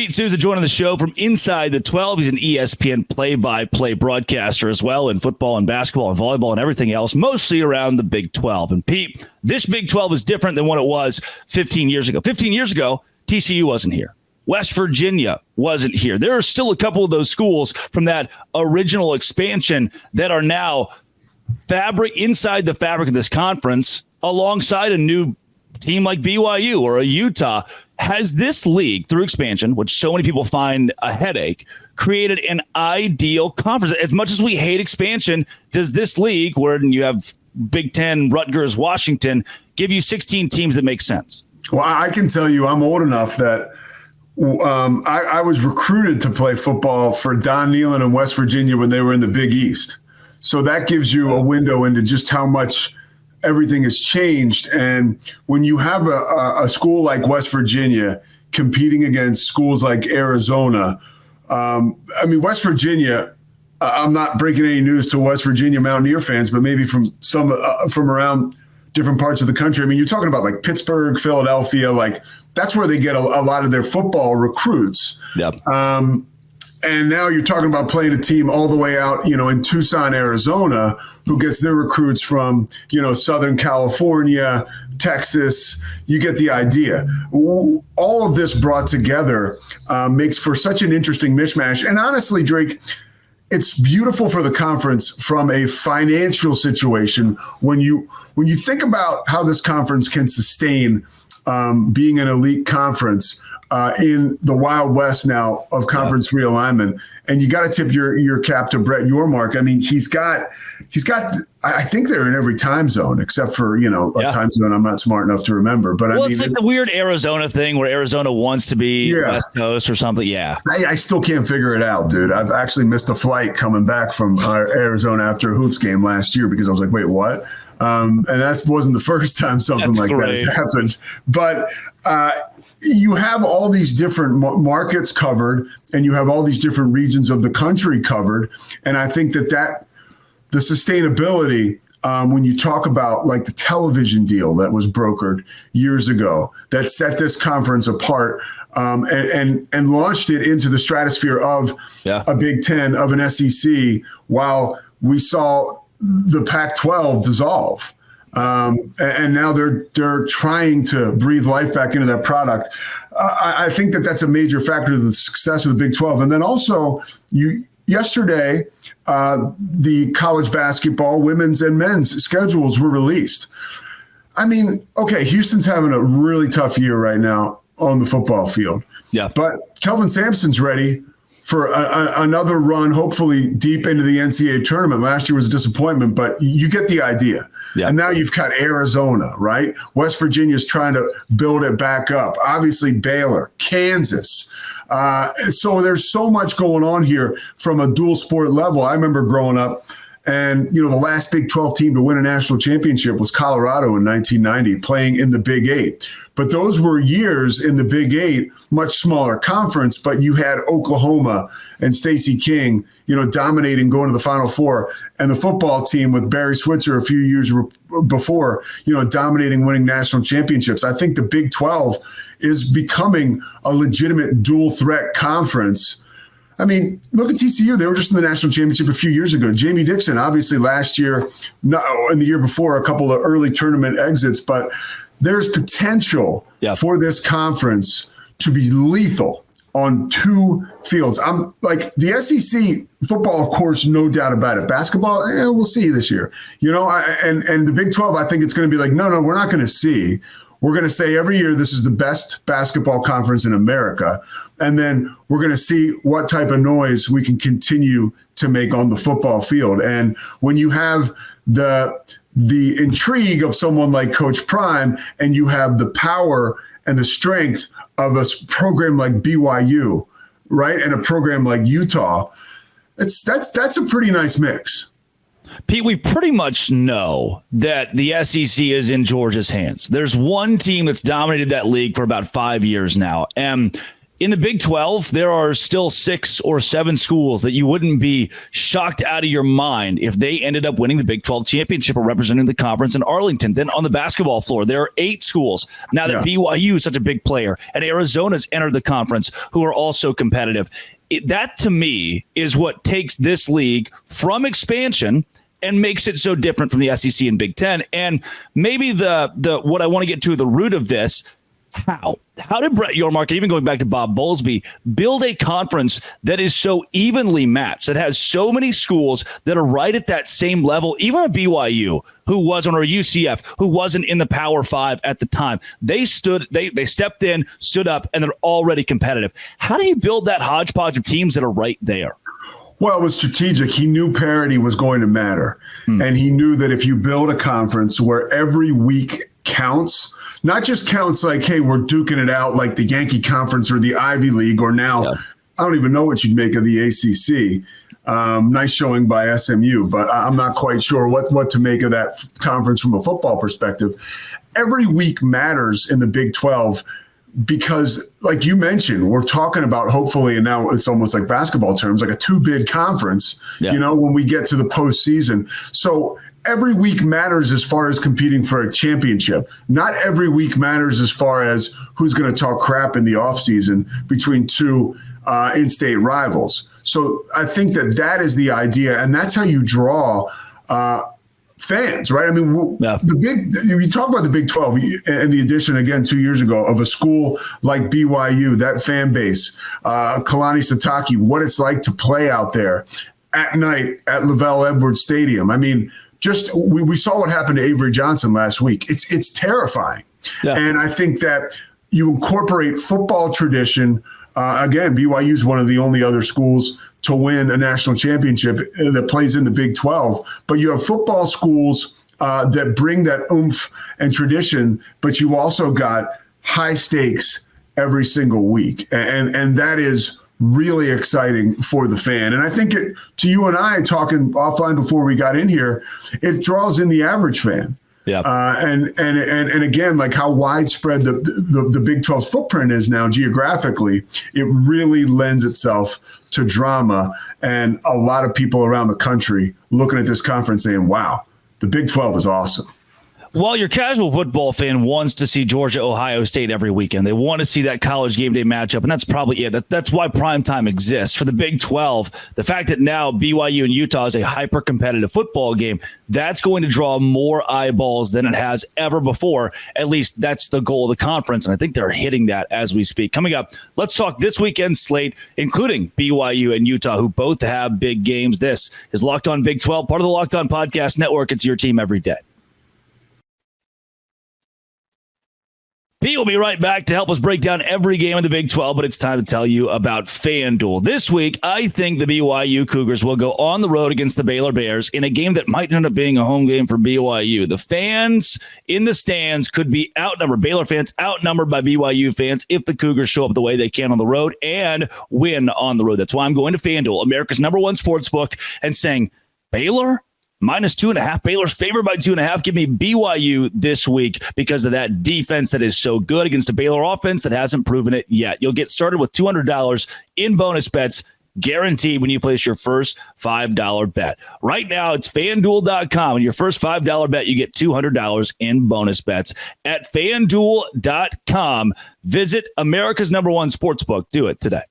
Pete Souza joining the show from inside the 12. He's an ESPN play-by-play broadcaster as well in football and basketball and volleyball and everything else, mostly around the Big 12. And Pete, this Big 12 is different than what it was 15 years ago. 15 years ago, TCU wasn't here. West Virginia wasn't here. There are still a couple of those schools from that original expansion that are now inside the fabric of this conference alongside a new team like BYU or a Utah. Has this league, through expansion, which so many people find a headache, created an ideal conference? As much as we hate expansion, does this league, where you have Big Ten, Rutgers, Washington, give you 16 teams that make sense? Well, I can tell you I'm old enough that I was recruited to play football for Don Nehlen in West Virginia when they were in the Big East. So that gives you a window into just how much everything has changed. And when you have a school like West Virginia competing against schools like Arizona, West Virginia, I'm not breaking any news to West Virginia Mountaineer fans, but maybe from from around different parts of the country. I mean, you're talking about like Pittsburgh, Philadelphia, like that's where they get a lot of their football recruits. Yep. And now you're talking about playing a team all the way out, in Tucson, Arizona, who gets their recruits from, Southern California, Texas. You get the idea. All of this brought together makes for such an interesting mishmash. And honestly, Drake, it's beautiful for the conference from a financial situation when you think about how this conference can sustain being an elite conference in the Wild West now of conference realignment. And you got to tip your cap to Brett Yormark. I mean, he's got, I think they're in every time zone except for, a time zone I'm not smart enough to remember. But it's like the weird Arizona thing where Arizona wants to be West Coast or something. Yeah. I still can't figure it out, dude. I've actually missed a flight coming back from Arizona after a hoops game last year because I was like, wait, what? And that wasn't the first time something that has happened. But you have all these different markets covered and you have all these different regions of the country covered. And I think that the sustainability, when you talk about like the television deal that was brokered years ago, that set this conference apart and launched it into the stratosphere of a Big Ten, of an SEC, while we saw the Pac-12 dissolve. And now they're trying to breathe life back into that product. I think that's a major factor to the success of the Big 12. And then also, yesterday, the college basketball women's and men's schedules were released. I mean, okay, Houston's having a really tough year right now on the football field. Yeah. But Kelvin Sampson's ready for another run, hopefully deep into the NCAA tournament. Last year was a disappointment, but you get the idea. Yeah. And now you've got Arizona, right? West Virginia's trying to build it back up. Obviously, Baylor, Kansas. So there's so much going on here from a dual sport level. I remember growing up, and the last Big 12 team to win a national championship was Colorado in 1990, playing in the Big 8. But those were years in the Big 8, much smaller conference, but you had Oklahoma and Stacey King, dominating, going to the Final Four, and the football team with Barry Switzer a few years before, dominating, winning national championships. I think the Big 12 is becoming a legitimate dual threat conference. I mean, look at TCU. They were just in the national championship a few years ago. Jamie Dixon, obviously last year, and the year before, a couple of early tournament exits, but there's potential for this conference to be lethal on two fields. I'm like the SEC football, of course, no doubt about it. Basketball, we'll see this year. And the Big 12, I think it's going to be like, no, we're not going to see. We're going to say every year this is the best basketball conference in America. And then we're going to see what type of noise we can continue to make on the football field. And when you have the intrigue of someone like Coach Prime and you have the power and the strength of a program like BYU, right, and a program like Utah, that's a pretty nice mix. Pete, we pretty much know that the SEC is in Georgia's hands. There's one team that's dominated that league for about 5 years now. And In the Big 12, there are still 6 or 7 schools that you wouldn't be shocked out of your mind if they ended up winning the Big 12 championship or representing the conference in Arlington. Then on the basketball floor, there are 8 schools now that BYU is such a big player and Arizona's entered the conference who are also competitive. That to me is what takes this league from expansion and makes it so different from the SEC and Big 10. And maybe the what I want to get to the root of this. How did Brett Yormark, even going back to Bob Bowlesby, build a conference that is so evenly matched, that has so many schools that are right at that same level, even a BYU who wasn't, or a UCF who wasn't in the Power 5 at the time. They stepped in, stood up, and they're already competitive. How do you build that hodgepodge of teams that are right there? Well, it was strategic. He knew parity was going to matter. And he knew that if you build a conference where every week counts, not just counts like, hey, we're duking it out like the Yankee Conference or the Ivy League, or now I don't even know what you'd make of the ACC. Nice showing by SMU, but I'm not quite sure what to make of that conference from a football perspective. Every week matters in the Big 12 because, like you mentioned, we're talking about hopefully, and now it's almost like basketball terms, like a 2-bid conference, when we get to the postseason. So every week matters as far as competing for a championship. Not every week matters as far as who's going to talk crap in the offseason between 2 in-state rivals. So I think that is the idea, and that's how you draw fans, right? I mean, you talk about the Big 12 and the addition again 2 years ago of a school like BYU, that fan base, Kalani Sitake, what it's like to play out there at night at Lavelle Edwards Stadium. I mean, we saw what happened to Avery Johnson last week. It's terrifying. And I think that you incorporate football tradition. Again, BYU is one of the only other schools to win a national championship that plays in the Big 12. But you have football schools that bring that oomph and tradition, but you also got high stakes every single week. And that is really exciting for the fan. And I think to you and I talking offline before we got in here, it draws in the average fan. And again, like how widespread the Big 12's footprint is now geographically, it really lends itself to drama and a lot of people around the country looking at this conference saying, wow, the Big 12 is awesome. Well, your casual football fan wants to see Georgia, Ohio State every weekend. They want to see that college game day matchup, and that's probably it. That's why primetime exists. For the Big 12, the fact that now BYU and Utah is a hyper-competitive football game, that's going to draw more eyeballs than it has ever before. At least that's the goal of the conference, and I think they're hitting that as we speak. Coming up, let's talk this weekend's slate, including BYU and Utah, who both have big games. This is Locked On Big 12, part of the Locked On Podcast Network. It's your team every day. Pete will be right back to help us break down every game in the Big 12, but it's time to tell you about FanDuel. This week, I think the BYU Cougars will go on the road against the Baylor Bears in a game that might end up being a home game for BYU. The fans in the stands could be outnumbered. Baylor fans outnumbered by BYU fans if the Cougars show up the way they can on the road and win on the road. That's why I'm going to FanDuel, America's #1 sportsbook, and saying, Baylor? -2.5. Baylor's favored by 2.5. Give me BYU this week because of that defense that is so good against a Baylor offense that hasn't proven it yet. You'll get started with $200 in bonus bets guaranteed when you place your first $5 bet. Right now, it's FanDuel.com. And your first $5 bet, you get $200 in bonus bets at FanDuel.com. Visit America's #1 sportsbook. Do it today.